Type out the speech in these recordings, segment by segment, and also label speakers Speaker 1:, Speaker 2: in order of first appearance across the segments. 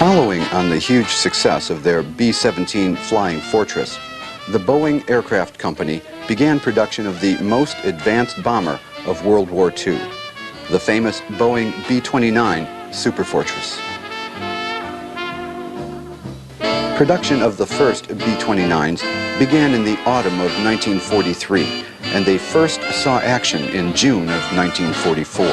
Speaker 1: Following on the huge success of their B-17 Flying Fortress, the Boeing Aircraft Company began production of the most advanced bomber of World War II, the famous Boeing B-29 Superfortress. Production of the first B-29s began in the autumn of 1943, and they first saw action in June of 1944.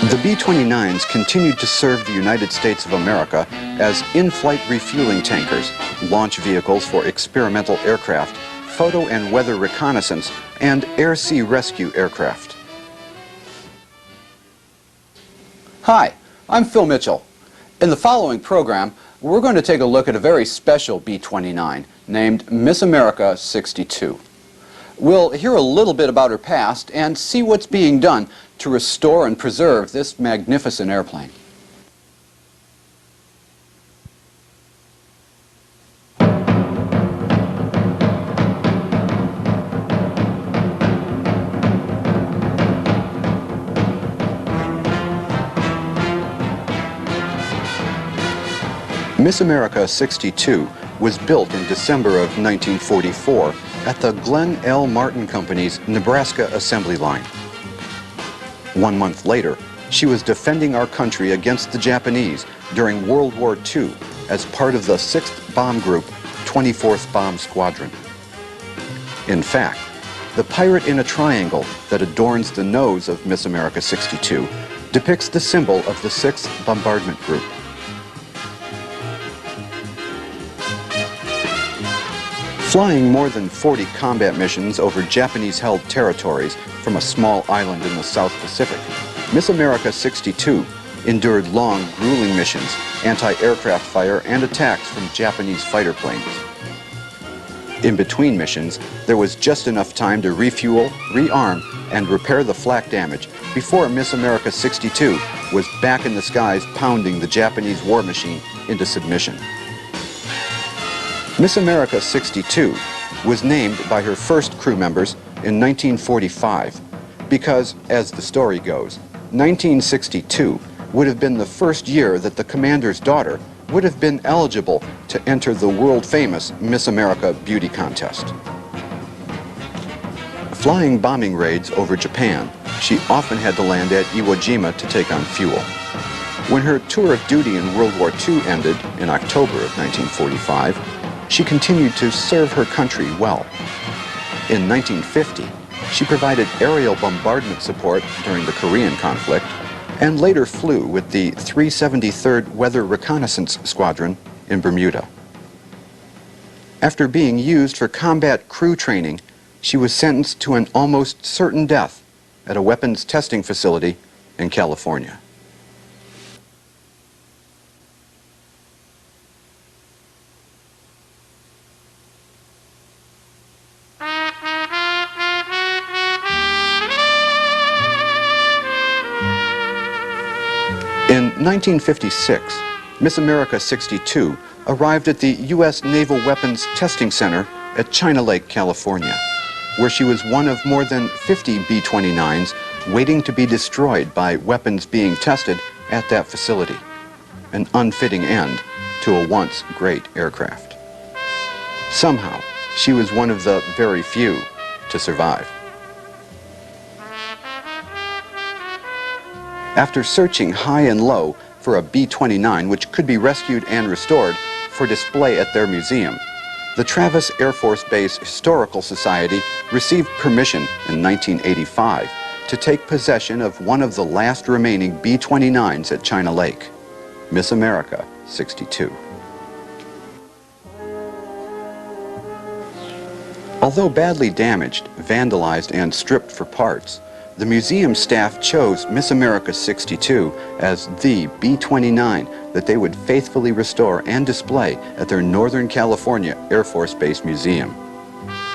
Speaker 1: The B-29s continued to serve the United States of America as in-flight refueling tankers, launch vehicles for experimental aircraft, photo and weather reconnaissance, and air-sea rescue aircraft. Hi, I'm Phil Mitchell. In the following program, we're going to take a look at a very special B-29 named Miss America 62. We'll hear a little bit about her past and see what's being done to restore and preserve this magnificent airplane. Miss America 62 was built in December of 1944 at the Glenn L. Martin Company's Nebraska assembly line. 1 month later, she was defending our country against the Japanese during World War II as part of the 6th Bomb Group, 24th Bomb Squadron. In fact, the pirate in a triangle that adorns the nose of Miss America 62 depicts the symbol of the 6th Bombardment Group. Flying more than 40 combat missions over Japanese-held territories from a small island in the South Pacific, Miss America 62 endured long, grueling missions, anti-aircraft fire, and attacks from Japanese fighter planes. In between missions, there was just enough time to refuel, rearm, and repair the flak damage before Miss America 62 was back in the skies pounding the Japanese war machine into submission. Miss America 62 was named by her first crew members in 1945 because, as the story goes, 1962 would have been the first year that the commander's daughter would have been eligible to enter the world-famous Miss America Beauty Contest. Flying bombing raids over Japan, she often had to land at Iwo Jima to take on fuel. When her tour of duty in World War II ended in October of 1945, she continued to serve her country well. In 1950, she provided aerial bombardment support during the Korean conflict and later flew with the 373rd Weather Reconnaissance Squadron in Bermuda. After being used for combat crew training, she was sentenced to an almost certain death at a weapons testing facility in California. In 1956, Miss America 62 arrived at the U.S. Naval Weapons Testing Center at China Lake, California, where she was one of more than 50 B-29s waiting to be destroyed by weapons being tested at that facility. An unfitting end to a once great aircraft. Somehow, she was one of the very few to survive. After searching high and low for a B-29 which could be rescued and restored for display at their museum, the Travis Air Force Base Historical Society received permission in 1985 to take possession of one of the last remaining B-29s at China Lake, Miss America 62. Although badly damaged, vandalized, and stripped for parts, the museum staff chose Miss America 62 as the B-29 that they would faithfully restore and display at their Northern California Air Force Base Museum.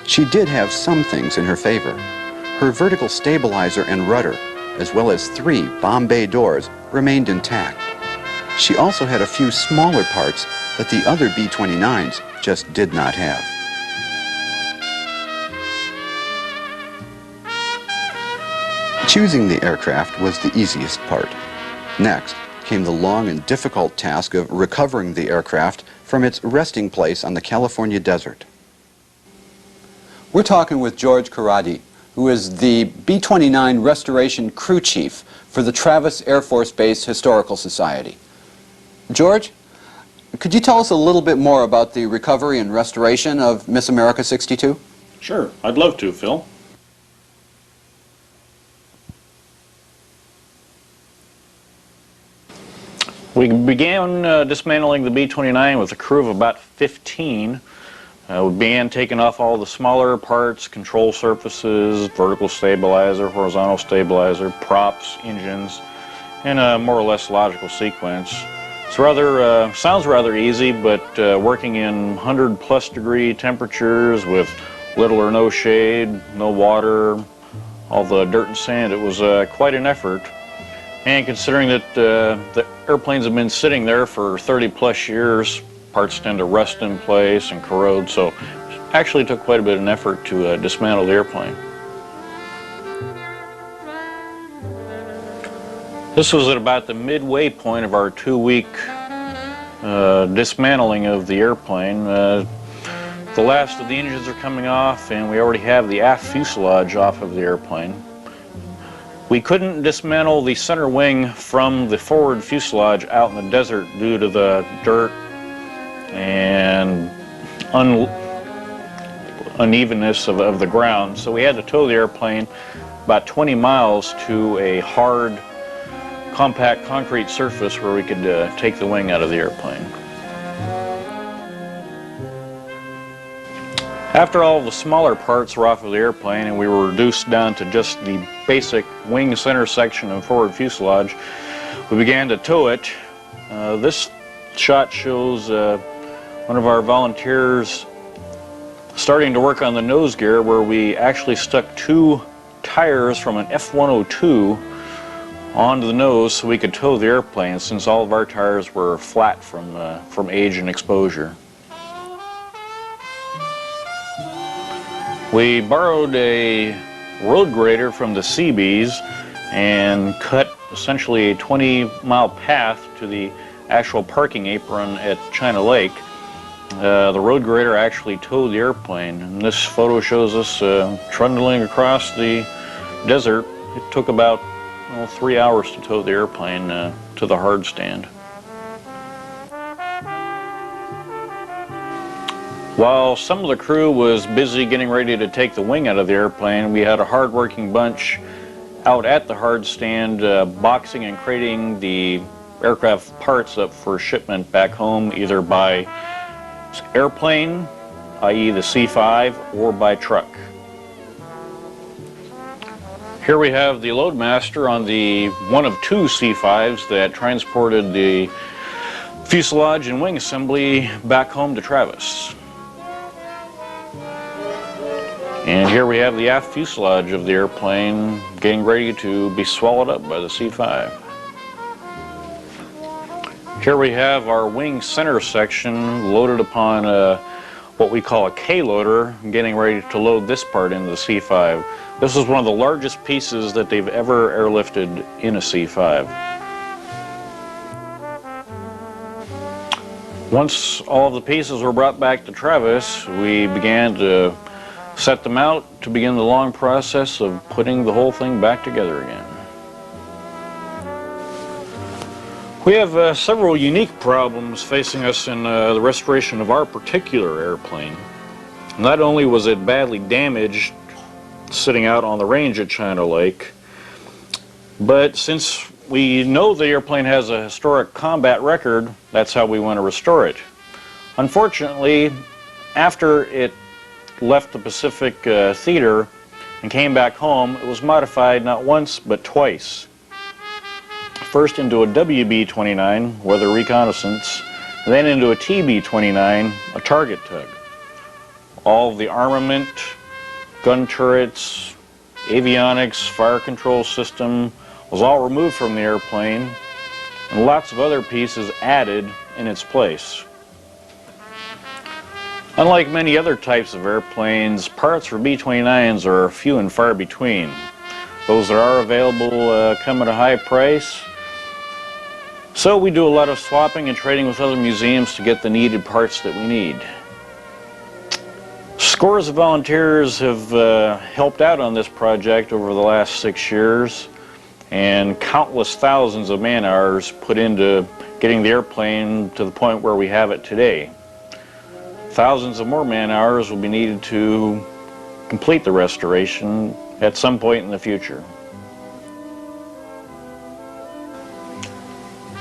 Speaker 1: She did have some things in her favor. Her vertical stabilizer and rudder, as well as 3 bomb bay doors, remained intact. She also had a few smaller parts that the other B-29s just did not have. Choosing the aircraft was the easiest part. Next came the long and difficult task of recovering the aircraft from its resting place on the California desert. We're talking with George Corradi, who is the B-29 Restoration Crew Chief for the Travis Air Force Base Historical Society. George, could you tell us a little bit more about the recovery and restoration of Miss America 62?
Speaker 2: Sure, I'd love to, Phil. We began dismantling the B-29 with a crew of about 15. We began taking off all the smaller parts, control surfaces, vertical stabilizer, horizontal stabilizer, props, engines, in a more or less logical sequence. It's rather, sounds rather easy, but working in 100+ degree temperatures with little or no shade, no water, all the dirt and sand, it was quite an effort. And considering that the airplanes have been sitting there for 30+ years, parts tend to rust in place and corrode, so it actually took quite a bit of an effort to dismantle the airplane. This was at about the midway point of our 2-week dismantling of the airplane. The last of the engines are coming off, and we already have the aft fuselage off of the airplane. We couldn't dismantle the center wing from the forward fuselage out in the desert due to the dirt and unevenness of the ground, so we had to tow the airplane about 20 miles to a hard, compact concrete surface where we could take the wing out of the airplane. After all the smaller parts were off of the airplane and we were reduced down to just the basic wing center section and forward fuselage, we began to tow it. This shot shows one of our volunteers starting to work on the nose gear, where we actually stuck 2 tires from an F-102 onto the nose so we could tow the airplane, since all of our tires were flat from age and exposure. We borrowed a road grader from the Seabees and cut essentially a 20-mile path to the actual parking apron at China Lake. The road grader actually towed the airplane, and this photo shows us trundling across the desert. It took about 3 hours to tow the airplane to the hard stand. While some of the crew was busy getting ready to take the wing out of the airplane, we had a hard-working bunch out at the hard stand boxing and crating the aircraft parts up for shipment back home, either by airplane, i.e. the C-5, or by truck. Here we have the loadmaster on the one of 2 C-5s that transported the fuselage and wing assembly back home to Travis. And here we have the aft fuselage of the airplane getting ready to be swallowed up by the C-5. Here we have our wing center section loaded upon what we call a K-loader, getting ready to load this part into the C-5. This is one of the largest pieces that they've ever airlifted in a C-5. Once all of the pieces were brought back to Travis, we began to set them out to begin the long process of putting the whole thing back together again. We have several unique problems facing us in the restoration of our particular airplane. Not only was it badly damaged sitting out on the range at China Lake, but since we know the airplane has a historic combat record, that's how we want to restore it. Unfortunately, after it left the Pacific Theater and came back home, it was modified not once but twice. First into a WB-29, weather reconnaissance, and then into a TB-29, a target tug. All of the armament, gun turrets, avionics, fire control system was all removed from the airplane, and lots of other pieces added in its place. Unlike many other types of airplanes, parts for B-29s are few and far between. Those that are available come at a high price. So we do a lot of swapping and trading with other museums to get the needed parts that we need. Scores of volunteers have helped out on this project over the last 6 years, and countless thousands of man-hours put into getting the airplane to the point where we have it today. Thousands of more man-hours will be needed to complete the restoration at some point in the future.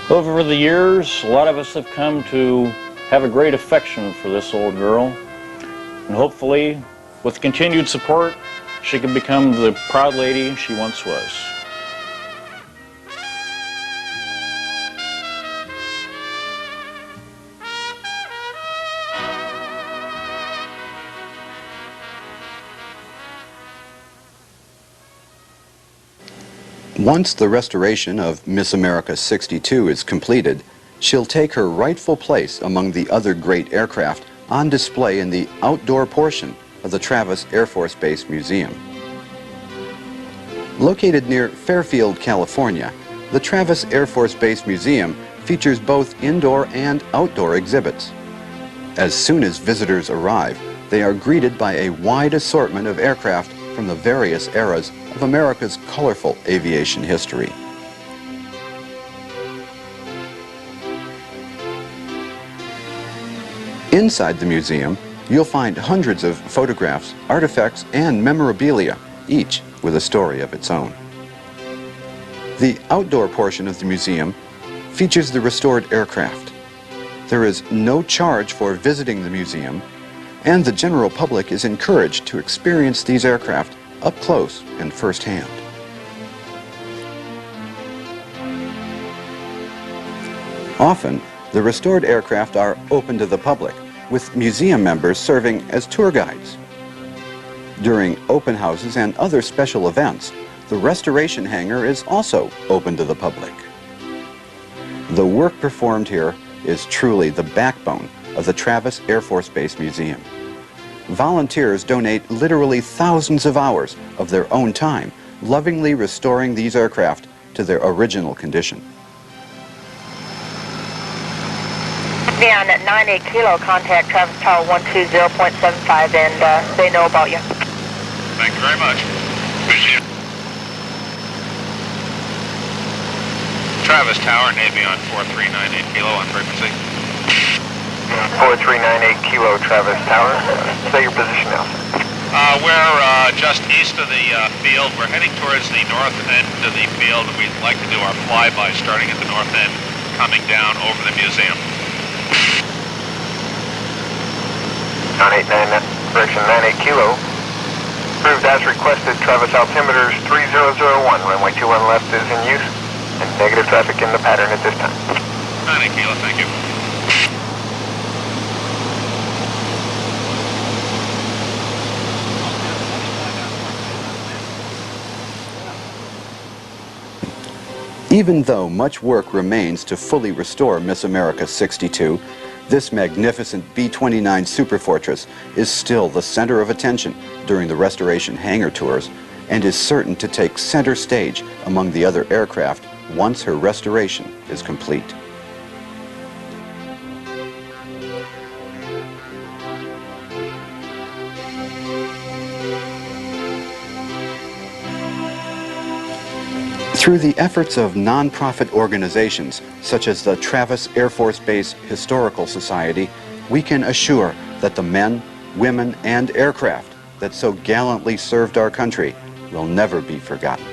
Speaker 2: Over the years, a lot of us have come to have a great affection for this old girl, and hopefully, with continued support, she can become the proud lady she once was.
Speaker 1: Once the restoration of Miss America 62 is completed, she'll take her rightful place among the other great aircraft on display in the outdoor portion of the Travis Air Force Base Museum. Located near Fairfield, California, the Travis Air Force Base Museum features both indoor and outdoor exhibits. As soon as visitors arrive, they are greeted by a wide assortment of aircraft from the various eras of America's colorful aviation history. Inside the museum, you'll find hundreds of photographs, artifacts, and memorabilia, each with a story of its own. The outdoor portion of the museum features the restored aircraft. There is no charge for visiting the museum, and the general public is encouraged to experience these aircraft up close and firsthand. Often, the restored aircraft are open to the public, with museum members serving as tour guides. During open houses and other special events, the restoration hangar is also open to the public. The work performed here is truly the backbone of the Travis Air Force Base Museum. Volunteers donate literally thousands of hours of their own time, lovingly restoring these aircraft to their original condition.
Speaker 3: On at 98 Kilo, contact Travis Tower 120.75, and they know about you.
Speaker 4: Thank you very much. Appreciate it. Travis Tower, Navy on 4398 Kilo on frequency.
Speaker 5: 4398 Kilo, Travis Tower. Say your position now.
Speaker 4: We're just east of the field. We're heading towards the north end of the field. We'd like to do our flyby starting at the north end, coming down over the museum.
Speaker 5: 989, correction 98 Kilo. Approved as requested. Travis altimeters 3001. Runway 21 left is in use, and negative traffic in the pattern at this time.
Speaker 4: 98 Kilo, thank you.
Speaker 1: Even though much work remains to fully restore Miss America 62, this magnificent B-29 Superfortress is still the center of attention during the restoration hangar tours and is certain to take center stage among the other aircraft once her restoration is complete. Through the efforts of nonprofit organizations such as the Travis Air Force Base Historical Society, we can assure that the men, women, and aircraft that so gallantly served our country will never be forgotten.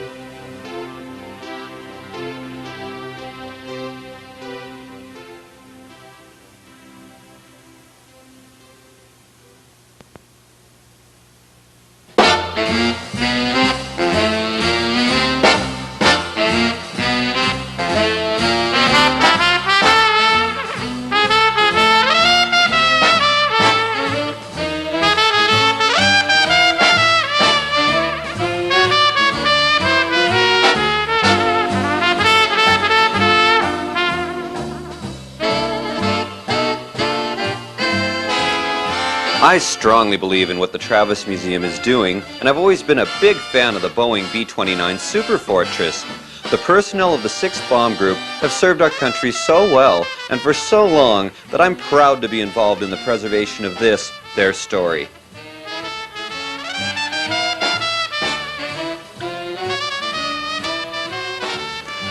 Speaker 6: I strongly believe in what the Travis Museum is doing, and I've always been a big fan of the Boeing B-29 Superfortress. The personnel of the 6th Bomb Group have served our country so well and for so long that I'm proud to be involved in the preservation of this, their story.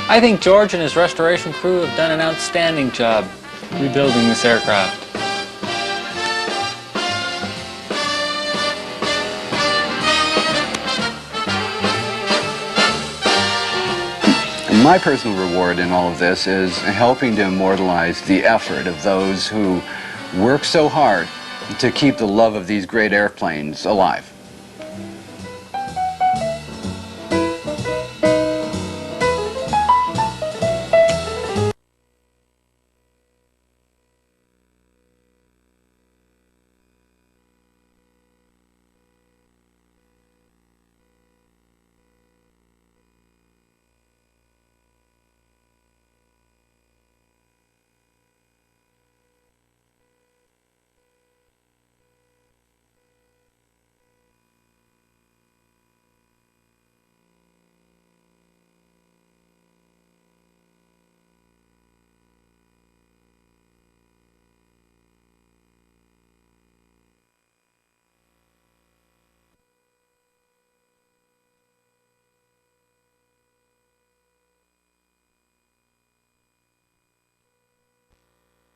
Speaker 7: I think George and his restoration crew have done an outstanding job rebuilding this aircraft.
Speaker 1: My personal reward in all of this is helping to immortalize the effort of those who work so hard to keep the love of these great airplanes alive.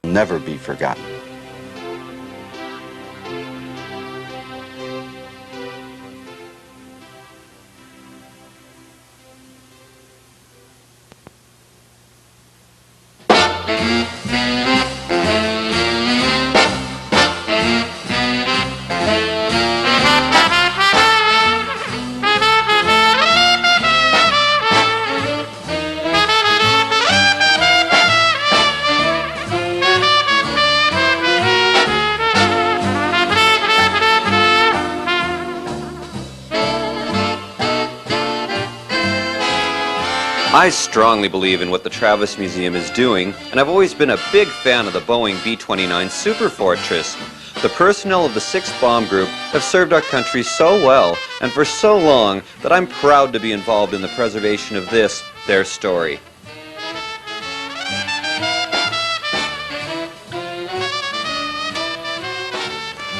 Speaker 1: Never be forgotten.
Speaker 6: I strongly believe in what the Travis Museum is doing, and I've always been a big fan of the Boeing B-29 Superfortress. The personnel of the 6th Bomb Group have served our country so well and for so long that I'm proud to be involved in the preservation of this, their story.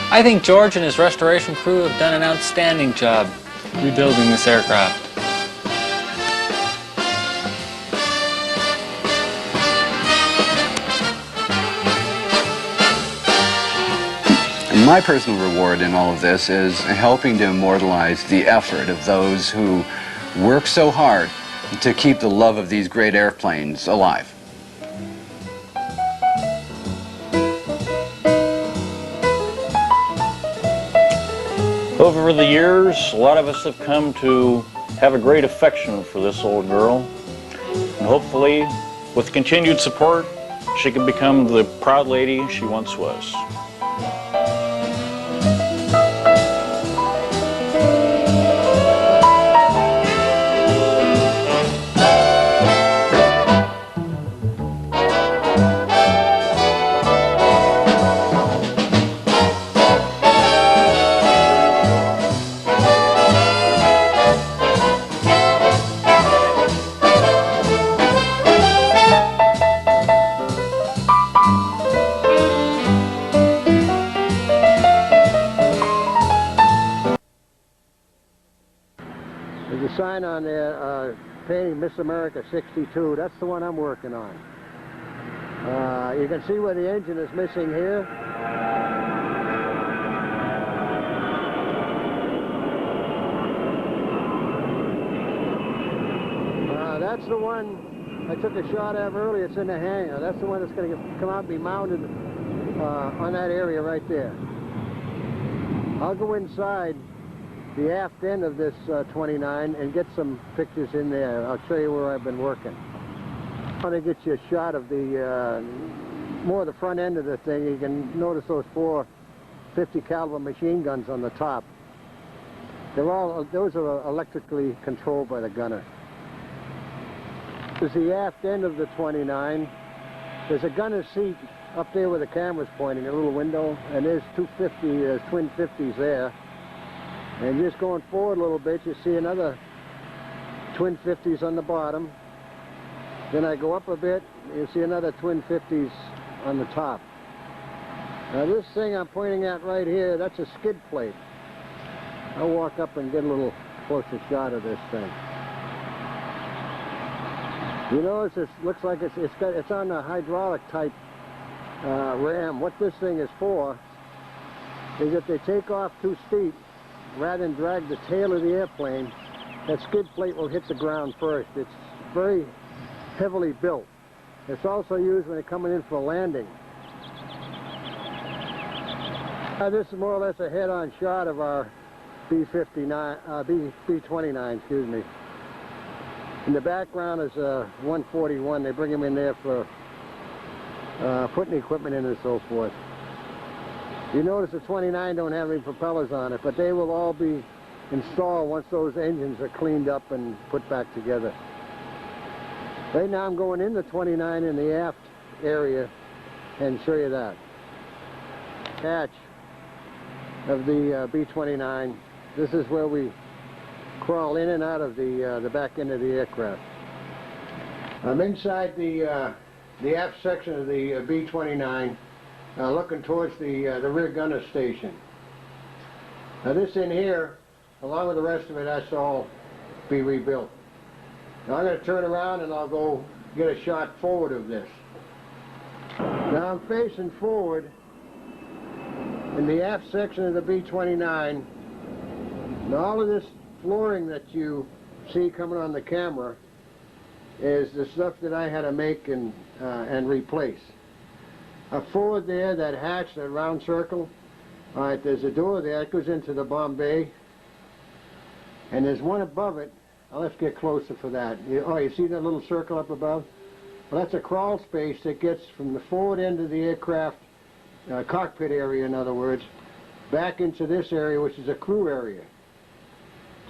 Speaker 7: I think George and his restoration crew have done an outstanding job rebuilding this aircraft.
Speaker 1: My personal reward in all of this is helping to immortalize the effort of those who work so hard to keep the love of these great airplanes alive.
Speaker 2: Over the years, a lot of us have come to have a great affection for this old girl. And hopefully, with continued support, she can become the proud lady she once was.
Speaker 8: sign on there painting Miss America 62. That's the one I'm working on. You can see where the engine is missing here. That's the one I took a shot of earlier. It's in the hangar. That's the one that's going to come out and be mounted on that area right there. I'll go inside the aft end of this 29 and get some pictures in there. I'll show you where I've been working. I want to get you a shot of the more of the front end of the thing. You can notice those 4 50 caliber machine guns on the top. Those are electrically controlled by the gunner. This is the aft end of the 29. There's a gunner's seat up there where the camera's pointing, a little window, and there's twin 50s there. And just going forward a little bit, you see another twin 50s on the bottom. Then I go up a bit, you see another twin 50s on the top. Now this thing I'm pointing at right here, that's a skid plate. I'll walk up and get a little closer shot of this thing. You notice it looks like it's on a hydraulic type ram. What this thing is for is if they take off too steep, rather than drag the tail of the airplane, that skid plate will hit the ground first. It's very heavily built. It's also used when they're coming in for a landing. This is more or less a head-on shot of our B-29, excuse me. In the background is a 141. They bring them in there for putting equipment in and so forth. You notice the 29 don't have any propellers on it, but they will all be installed once those engines are cleaned up and put back together. Right now I'm going in the 29 in the aft area and show you that. Hatch of the B-29. This is where we crawl in and out of the back end of the aircraft. I'm inside the aft section of the B-29, looking towards the rear gunner station. Now this in here, along with the rest of it, has to all be rebuilt. Now I'm going to turn around and I'll go get a shot forward of this. Now I'm facing forward in the aft section of the B-29. Now all of this flooring that you see coming on the camera is the stuff that I had to make and replace. Up forward there, that hatch, that round circle, all right, there's a door there that goes into the bomb bay, and there's one above it. Now let's get closer for that. You see that little circle up above? Well, that's a crawl space that gets from the forward end of the aircraft, cockpit area in other words, back into this area, which is a crew area.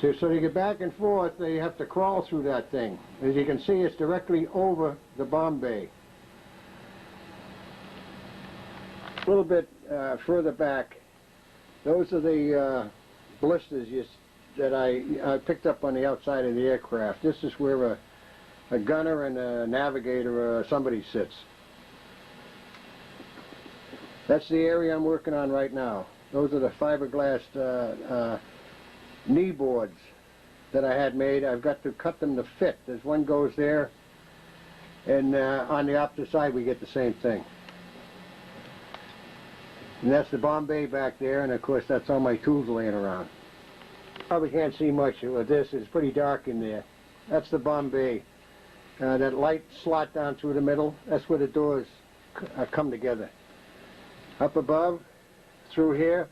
Speaker 8: So to get back and forth, they have to crawl through that thing. As you can see, it's directly over the bomb bay. A little bit further back, those are the blisters that I picked up on the outside of the aircraft. This is where a gunner and a navigator or somebody sits. That's the area I'm working on right now. Those are the fiberglass knee boards that I had made. I've got to cut them to fit. There's one goes there, and on the opposite side we get the same thing. And that's the bomb bay back there, and of course that's all my tools laying around. Probably can't see much of this. It's pretty dark in there. That's the bomb bay. That light slot down through the middle, that's where the doors come together. Up above, through here,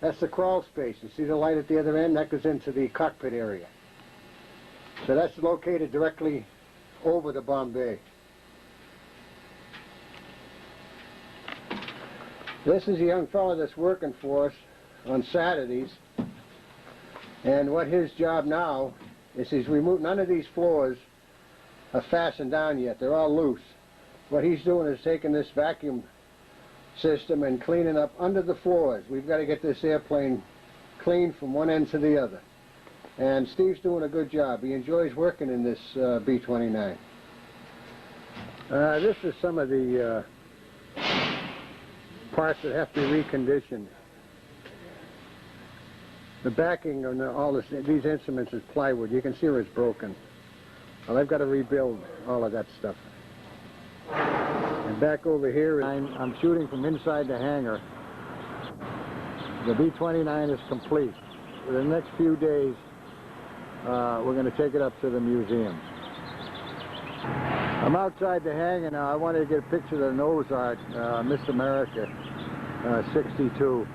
Speaker 8: that's the crawl space. You see the light at the other end? That goes into the cockpit area. So that's located directly over the bomb bay. This is a young fellow that's working for us on Saturdays. And what his job now is he's removed, none of these floors are fastened down yet. They're all loose. What he's doing is taking this vacuum system and cleaning up under the floors. We've got to get this airplane clean from one end to the other. And Steve's doing a good job. He enjoys working in this B-29. This is some of the parts that have to be reconditioned. The backing on all these instruments is plywood. You can see where it's broken. Well, I've got to rebuild all of that stuff. And back over here, I'm shooting from inside the hangar. The B-29 is complete. For the next few days, we're going to take it up to the museum. I'm outside the hangar now. I wanted to get a picture of the nose art, Miss America 62.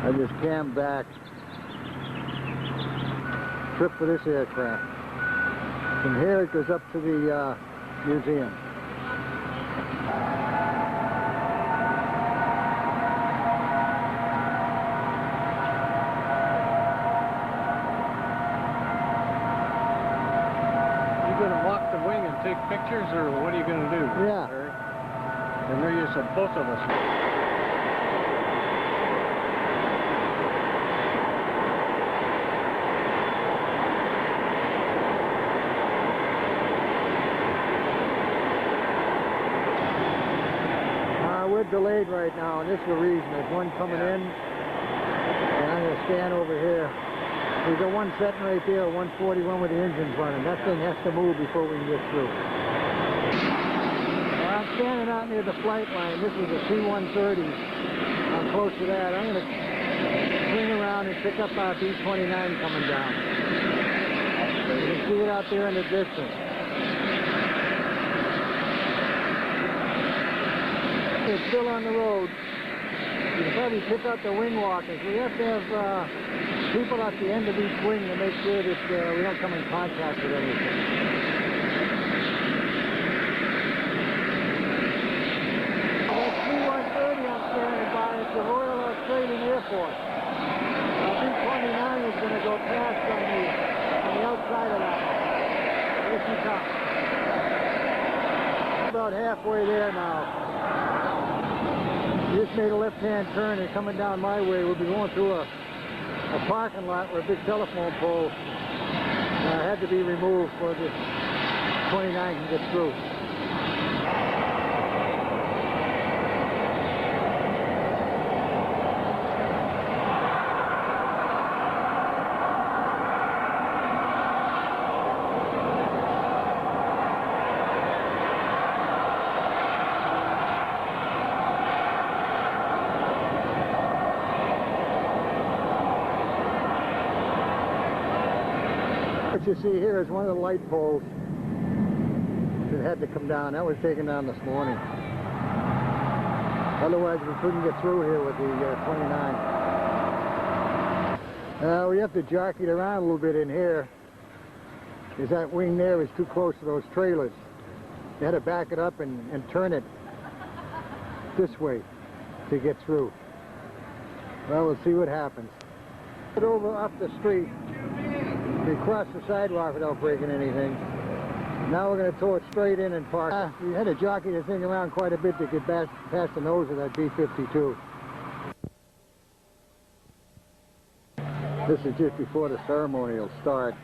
Speaker 8: I just cammed back. Trip for this aircraft. From here it goes up to the museum.
Speaker 9: Take pictures, or what are you going to do?
Speaker 8: Yeah.
Speaker 9: And there you said both of us.
Speaker 8: We're delayed right now, and this is the reason. There's one coming in, and I'm going to stand over here. There's a one setting right there, 141 with the engines running. That thing has to move before we can get through. Well, I'm standing out near the flight line. This is a C-130. I'm close to that. I'm going to swing around and pick up our B-29 coming down. You can see it out there in the distance. It's still on the road. You can probably pick up the wing walkers. We have to have people at the end of each wing to make sure that we don't come in contact with anything. That C-130 I'm standing by, it's the Royal Australian Air Force. B-29 is going to go past on the outside of that. Here she comes. About halfway there now. We just made a left-hand turn and coming down my way. We'll be going through a parking lot where a big telephone pole had to be removed for the 29 can get through. What you see here is one of the light poles that had to come down. That was taken down this morning. Otherwise, we couldn't get through here with the 29. We have to jockey it around a little bit in here, because that wing there is too close to those trailers. They had to back it up and turn it this way to get through. Well, we'll see what happens. Get over up the street. We crossed the sidewalk without breaking anything. Now we're going to tow it straight in and park. We had to jockey the thing around quite a bit to get past the nose of that B-52. This is just before the ceremony will start.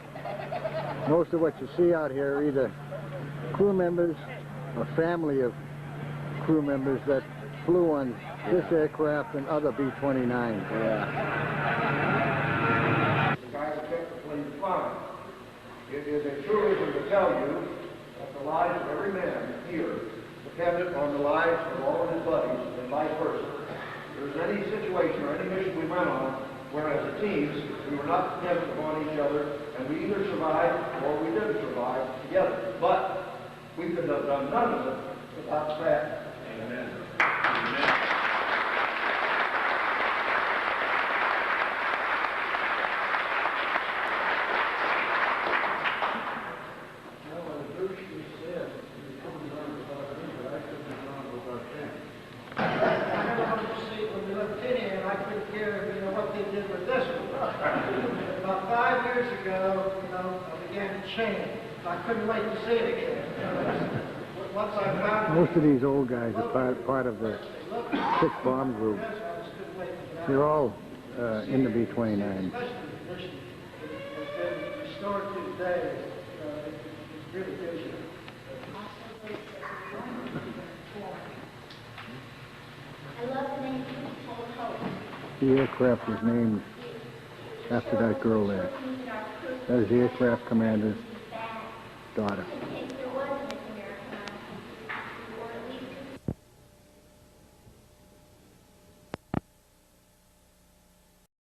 Speaker 8: Most of what you see out here are either crew members or family of crew members that flew on this aircraft and other B-29s.
Speaker 10: It is a truism to tell you that the lives of every man here depended on the lives of all of his buddies and vice versa. If there was any situation or any mission we went on where as a team we were not dependent upon each other and we either survived or we didn't survive together. But we could have done none of it without that. Amen. Amen.
Speaker 11: About 5 years ago, I began to change. I couldn't wait to see it again. Once I found
Speaker 8: most of these old guys are part of the 6th Bomb Group. They're all in the B-29.
Speaker 11: Restored to today. It's really good.
Speaker 12: I love the name Full of Hope.
Speaker 8: The aircraft was named after that girl there. That is the aircraft commander's daughter.